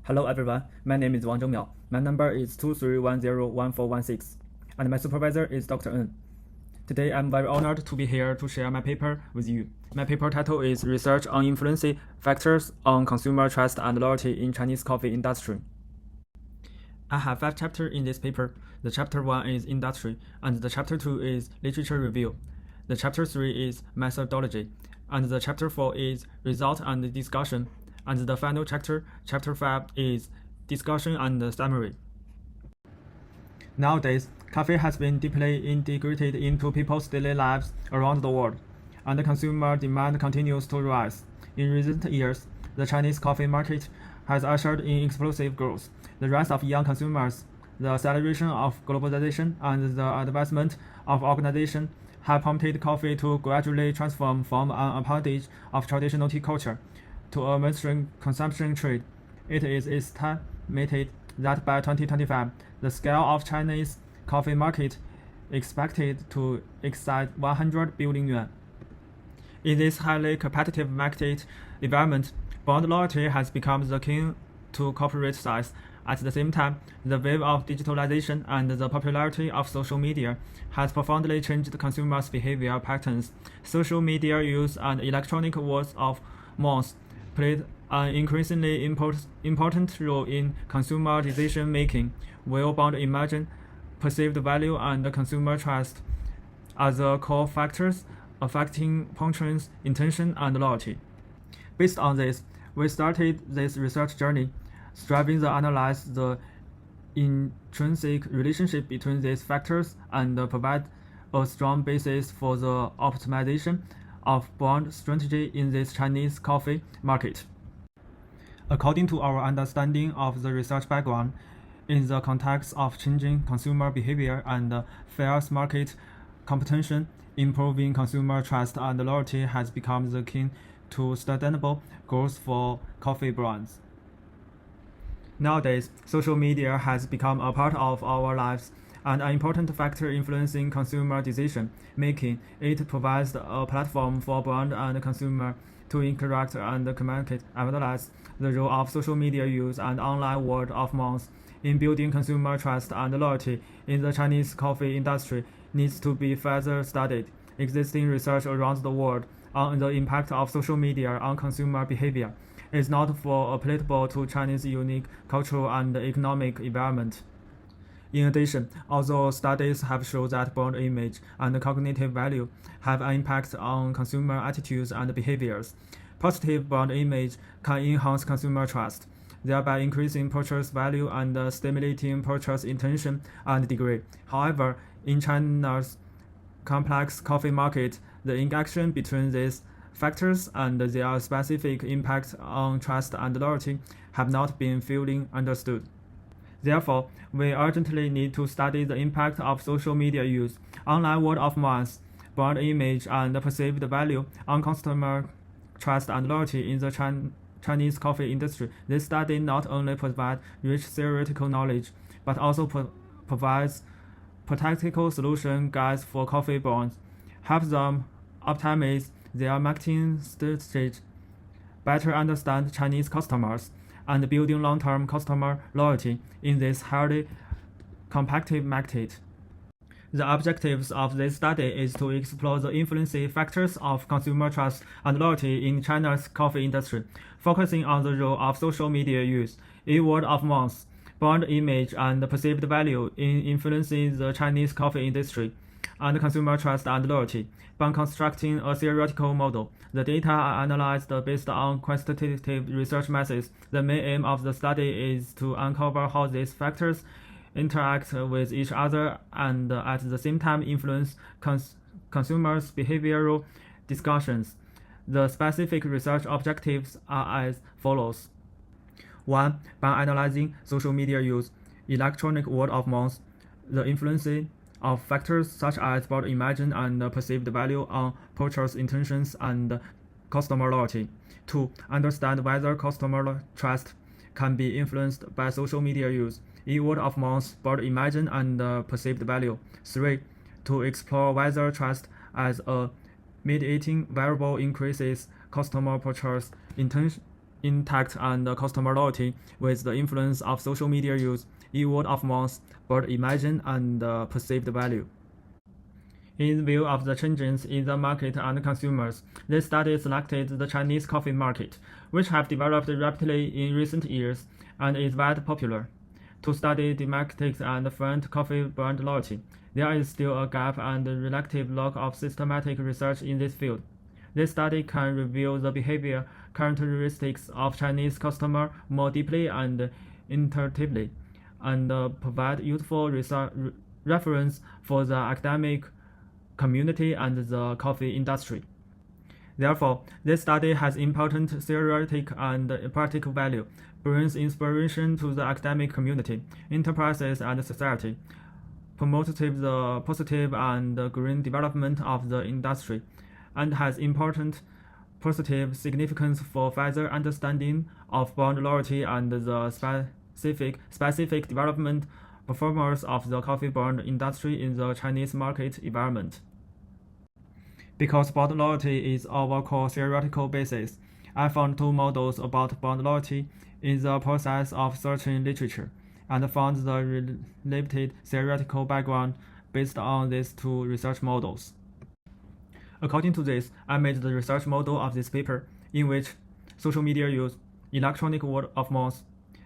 Hello everyone, my name is Wang Zhengmiao. My number is 23101416, and my supervisor is Dr. N. Today I'm very honored to be here to share my paper with you. My paper title is Research on Influencing Factors on Consumer Trust and Loyalty in Chinese Coffee Industry. I have 5 chapters in this paper. The chapter 1 is Industry, and the chapter 2 is Literature Review. The chapter 3 is Methodology, and the chapter 4 is Result and Discussion. And the final chapter, chapter 5, is discussion and summary. Nowadays, coffee has been deeply integrated into people's daily lives around the world, and consumer demand continues to rise. In recent years, the Chinese coffee market has ushered in explosive growth. The rise of young consumers, the acceleration of globalization, and the advancement of organization have prompted coffee to gradually transform from an appendage of traditional tea culture to a mainstream consumption trade. It is estimated that by 2025, the scale of Chinese coffee market expected to exceed 100 billion yuan. In this highly competitive market environment, brand loyalty has become the key to corporate size. At the same time, the wave of digitalization and the popularity of social media has profoundly changed consumers' behavior patterns. Social media use and electronic words of mouth played an increasingly important role in consumer decision-making, while brand image, perceived value, and consumer trust are the core factors affecting patrons' intention and loyalty. Based on this, we started this research journey, striving to analyze the intrinsic relationship between these factors and provide a strong basis for the optimization of brand strategy in this Chinese coffee market. According to our understanding of the research background, in the context of changing consumer behavior and fair market competition, improving consumer trust and loyalty has become the key to sustainable growth for coffee brands. Nowadays, social media has become a part of our lives and an important factor influencing consumer decision-making. It provides a platform for brand and consumer to interact and communicate. Nevertheless, the role of social media use and online word of mouth in building consumer trust and loyalty in the Chinese coffee industry needs to be further studied. Existing research around the world on the impact of social media on consumer behavior is not applicable to Chinese unique cultural and economic environment. In addition, although studies have shown that brand image and cognitive value have an impact on consumer attitudes and behaviors, positive brand image can enhance consumer trust, thereby increasing purchase value and stimulating purchase intention and degree. However, in China's complex coffee market, the interaction between these factors and their specific impact on trust and loyalty have not been fully understood. Therefore, we urgently need to study the impact of social media use, online word of mouth, brand image, and perceived value on customer trust and loyalty in the Chinese coffee industry. This study not only provides rich theoretical knowledge, but also provides practical solution guides for coffee brands, help them optimize their marketing strategy, better understand Chinese customers, and building long-term customer loyalty in this highly competitive market. The objectives of this study is to explore the influencing factors of consumer trust and loyalty in China's coffee industry, focusing on the role of social media use, word of mouth, brand image, and perceived value in influencing the Chinese coffee industry and consumer trust and loyalty. By constructing a theoretical model, the data are analyzed based on quantitative research methods. The main aim of the study is to uncover how these factors interact with each other and at the same time influence consumers' behavioral discussions. The specific research objectives are as follows. 1. By analyzing social media use, electronic word of mouth, the influencing of factors such as brand image and perceived value on purchase intentions and customer loyalty. 2. Understand whether customer trust can be influenced by social media use, word of mouth, brand image, and perceived value. 3. To explore whether trust as a mediating variable increases customer purchase intention intact and customer loyalty with the influence of social media use, word of mouth, brand image, and perceived value. In view of the changes in the market and consumers, this study selected the Chinese coffee market, which have developed rapidly in recent years and is very popular. To study democratic and find coffee brand loyalty, there is still a gap and a relative lack of systematic research in this field. This study can reveal the behavior characteristics of Chinese customer more deeply and intuitively, and provide useful reference for the academic community and the coffee industry. Therefore, this study has important theoretic and practical value, brings inspiration to the academic community, enterprises, and society, promotes the positive and green development of the industry, and has important positive significance for further understanding of brand loyalty and the specific development performance of the coffee brand industry in the Chinese market environment. Because brand loyalty is our core theoretical basis, I found two models about brand loyalty in the process of searching literature, and found the related theoretical background based on these two research models. According to this, I made the research model of this paper, in which social media use, electronic word of mouth,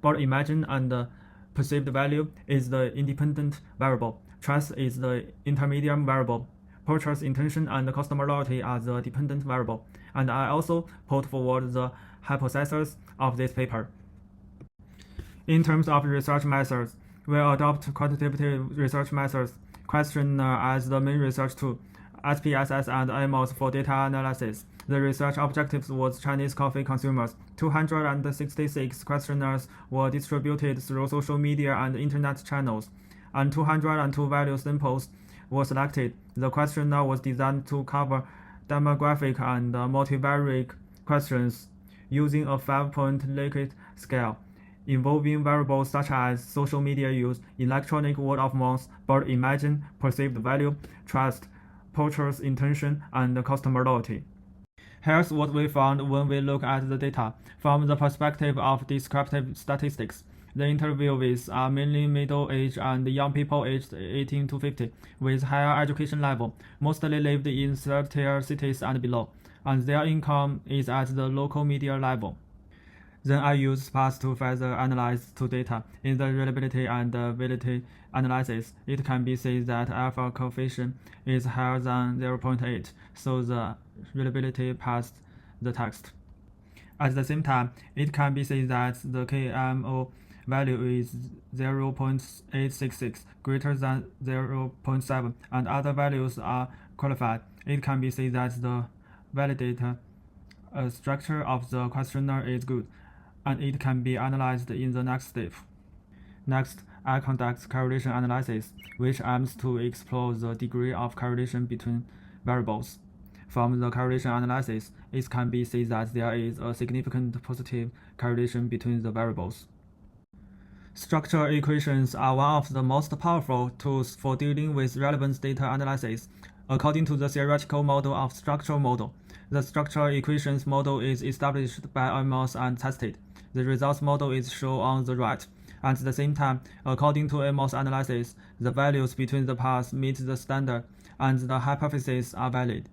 brand image, and perceived value is the independent variable, trust is the intermediate variable, purchase intention and customer loyalty are the dependent variable, and I also put forward the hypothesis of this paper. In terms of research methods, we adopt quantitative research methods, questionnaire as the main research tool, SPSS and AMOS for data analysis. The research objectives was Chinese coffee consumers. 266 questionnaires were distributed through social media and internet channels, and 202 value samples were selected. The questionnaire was designed to cover demographic and multivariate questions using a 5-point Likert scale, involving variables such as social media use, electronic word of mouth, brand image, perceived value, trust, purchase intention, and customer loyalty. Here's what we found when we look at the data. From the perspective of descriptive statistics, the interviewees are mainly middle-aged and young people aged 18 to 50 with higher education level, mostly lived in third-tier cities and below, and their income is at the local media level. Then I use sparse to further analyze two data. In the reliability and validity analysis, it can be said that alpha coefficient is higher than 0.8, so the reliability passed the test. At the same time, it can be said that the KMO value is 0.866, greater than 0.7, and other values are qualified. It can be said that the validator structure of the questionnaire is good, and it can be analyzed in the next step. Next, I conduct correlation analysis, which aims to explore the degree of correlation between variables. From the correlation analysis, it can be seen that there is a significant positive correlation between the variables. Structural equations are one of the most powerful tools for dealing with relevant data analysis. According to the theoretical model of structural model, the structural equations model is established by Amos and tested. The results model is shown on the right. At the same time, according to Amos analysis, the values between the paths meet the standard, and the hypotheses are valid.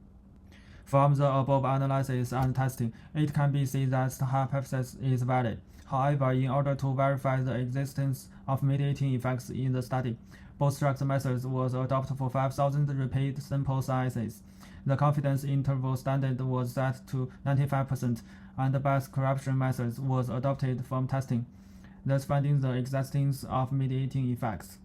From the above analysis and testing, it can be seen that the hypothesis is valid. However, in order to verify the existence of mediating effects in the study, bootstrap methods was adopted for 5,000 repeat sample sizes. The confidence interval standard was set to 95%, and the bias corruption methods was adopted from testing, thus finding the existence of mediating effects.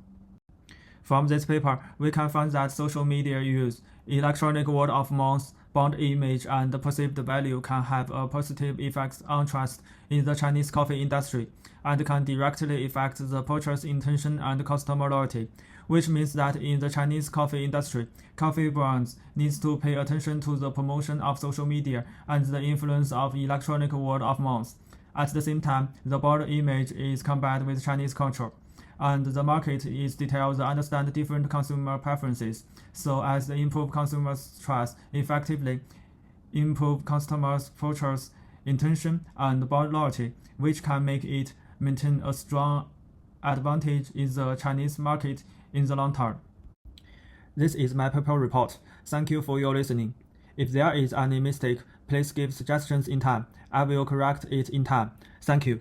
From this paper, we can find that social media use, electronic word of mouth, brand image, and perceived value can have a positive effect on trust in the Chinese coffee industry, and can directly affect the purchase intention and customer loyalty, which means that in the Chinese coffee industry, coffee brands need to pay attention to the promotion of social media and the influence of electronic word of mouth. At the same time, the brand image is combined with Chinese culture, and the market is detailed to understand different consumer preferences, so as to improve consumers' trust, effectively improve customers' purchase intention, and brand loyalty, which can make it maintain a strong advantage in the Chinese market in the long term. This is my paper report. Thank you for your listening. If there is any mistake, please give suggestions in time. I will correct it in time. Thank you.